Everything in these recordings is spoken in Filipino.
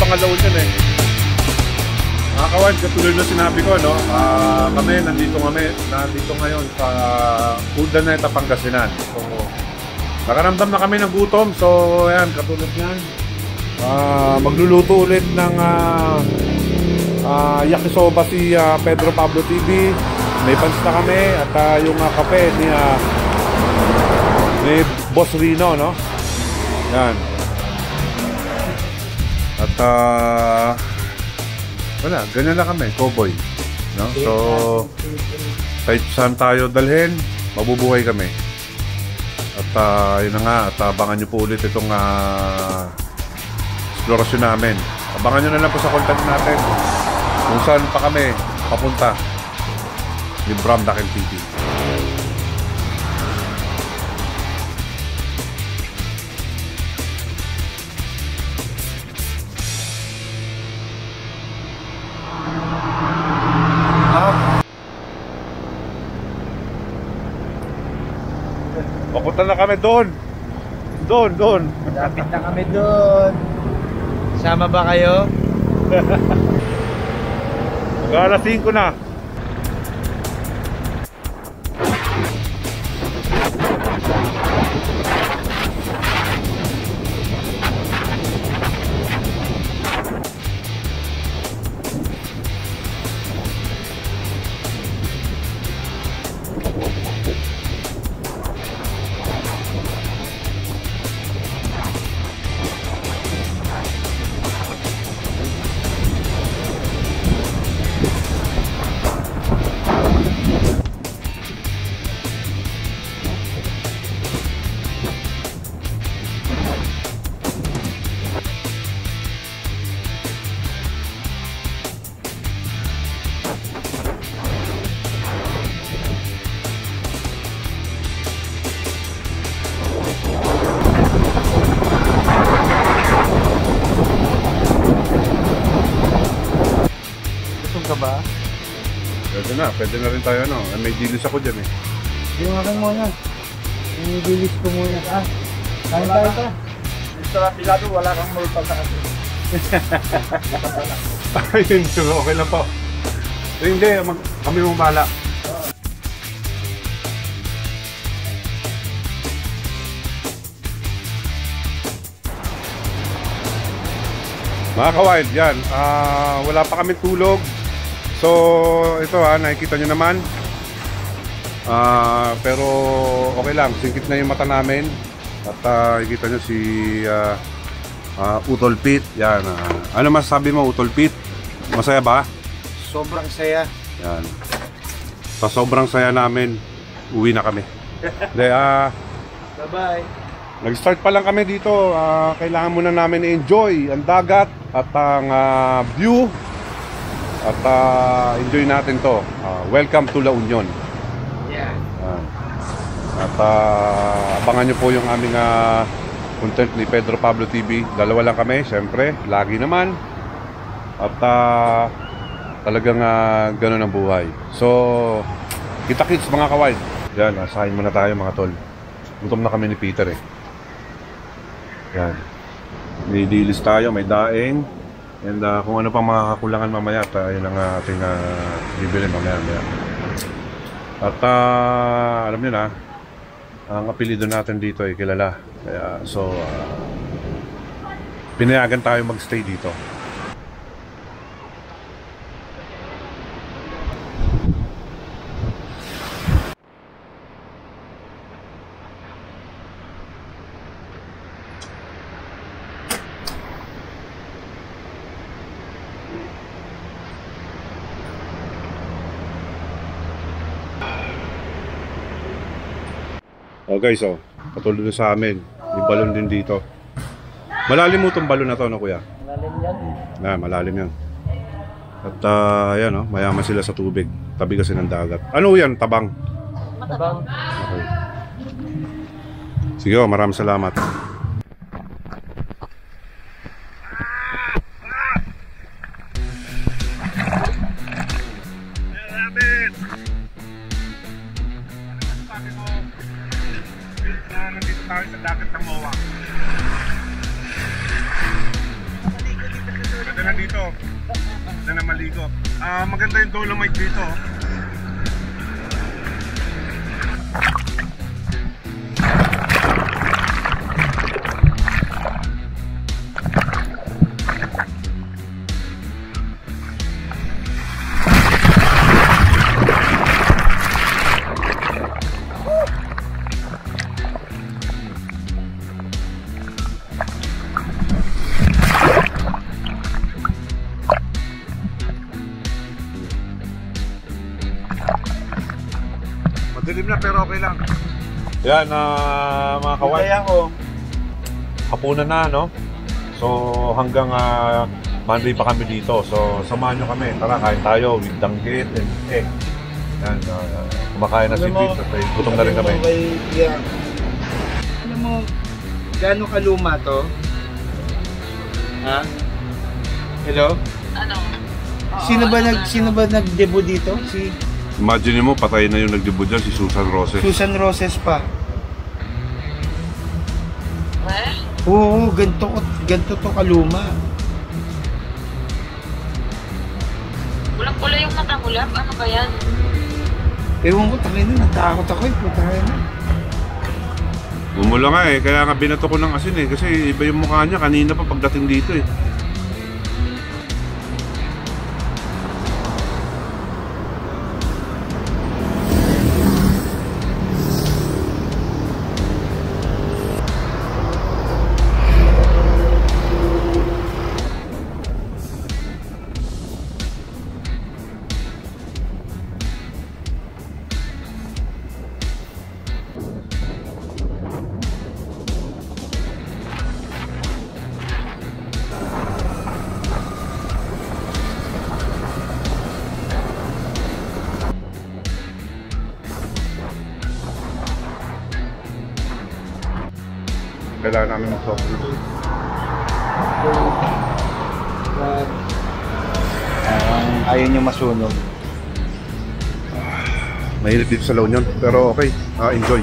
abangan daw yun eh. Mga kawan, katulad na sinabi ko, no? Nandito ngayon sa Urdaneta, Pangasinan. So, nakaramdam na kami ng gutom. So, ayan, katulad yan. Magluluto ulit ng yakisoba si Pedro Pablo TV. May pans na kami at yung kape ni Boss Rino, no? Yan. At wala, ganyan na kami, cowboy, no? So kahit saan tayo dalhin, mabubuhay kami. At yun na nga, at abangan nyo po ulit itong explorasyon namin. Abangan nyo na lang po sa content natin kung saan pa kami papunta ni Bram Daken TV. Papunta na kami doon. Doon. Lapit na kami doon. Sama ba kayo? Mag-alas 5 na. Ka ba? Pwede na rin tayo, no? May dilis ako dyan eh. Yung akin muna. Yung dilis ko muna. Kain tayo pa. Sa pilado, wala kang mulpa sa atin. Ayun, okay lang po. Hindi, kami mong bahala. Mga kawain, yan. Wala pa kami tulog. So, ito nakikita nyo naman. Pero okay lang, singkit na yung mata namin. At nakikita nyo si Utol Pete. Yan. Ano masasabi mo, Utol Pete? Masaya ba? Sobrang saya. Yan. Sa sobrang saya namin, uwi na kami. Bye-bye. Nag-start pa lang kami dito. Kailangan muna namin i-enjoy ang dagat at ang view. At enjoy natin to. Welcome to La Union. Yeah. At abangan nyo po yung aming content ni Pedro Pablo TV. Dalawa lang kami, syempre, lagi naman. At talagang ganun ang buhay. So, kita-kits mga kawain. Yan, asahin muna tayo mga tol. Gutom na kami ni Peter eh. Yan. May dilis tayo, may daing. And kung ano pang mga kakulangan mamaya, yun ang ating bibili mamaya. At alam nyo na, ang apelido natin dito ay kilala. Kaya, so, pinayagan tayo magstay dito. Okay, so patulog sa amin. May balon din dito. Malalim mo itong balon na to, no kuya? Malalim yan. Malalim yan. At ayan, no, mayaman sila sa tubig. Tabi kasi ng dagat. Ano yan? Tabang? Tabang. Okay. Sige, maraming salamat. Nandito tayo sa dagat ng Moa. Maganda yung Dolomite dito. Madilim na pero okay lang. Yan, mga kawan. Kaya ko. Hapunan na, no? So, hanggang Monday pa kami dito. So, samahan nyo kami. Tara, kain tayo with danggit and egg. Yan, kumakain na si Vince at gutom na rin kami. Alam mo, gaano kaluma to? Ha? Hello? Ano? Sino ba nag-debut dito? Si Imagine mo, patay na yung nagdebut dyan, si Susan Roses. Susan Roses pa. Eh? Oo, ganito to kaluma. Kulang-kulay yung mata mo, Lab. Ano ba yan? Ewan ko, takin na, natakot ako eh. Putahin na. Bumula nga eh, kaya nga binato ko ng asin eh. Kasi iba yung mukha niya kanina pa pagdating dito eh. Kailangan namin mag-soft drinks. Ayaw nyo masunog. Mahirap dito sa La Union, pero okay. Enjoy.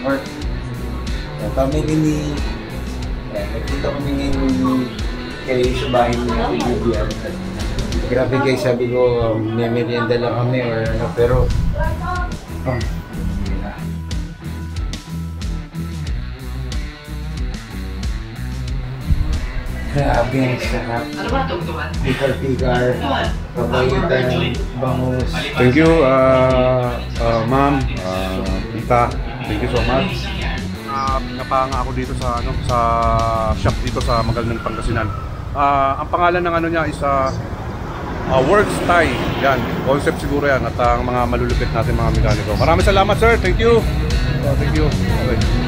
Or family ni nagpunta kami ngayon kayo sa bahay ni Bibian. Grabe guys, sabi ko may merienda lang kami or ano, pero grabe ang sarap. Ano ba tugtugan? Pikar-pikar, pabayutan, bangus. Thank you, ma'am, tita. Thank you so much. Napanga ako dito sa sa shop dito sa Magallanes, Pangasinan. Ang pangalan ng ano niya is Works Thai. Yan, concept siguro yan at ang mga malulupit natin mga mekaniko. Maraming salamat sir. Thank you. Thank you. Okay.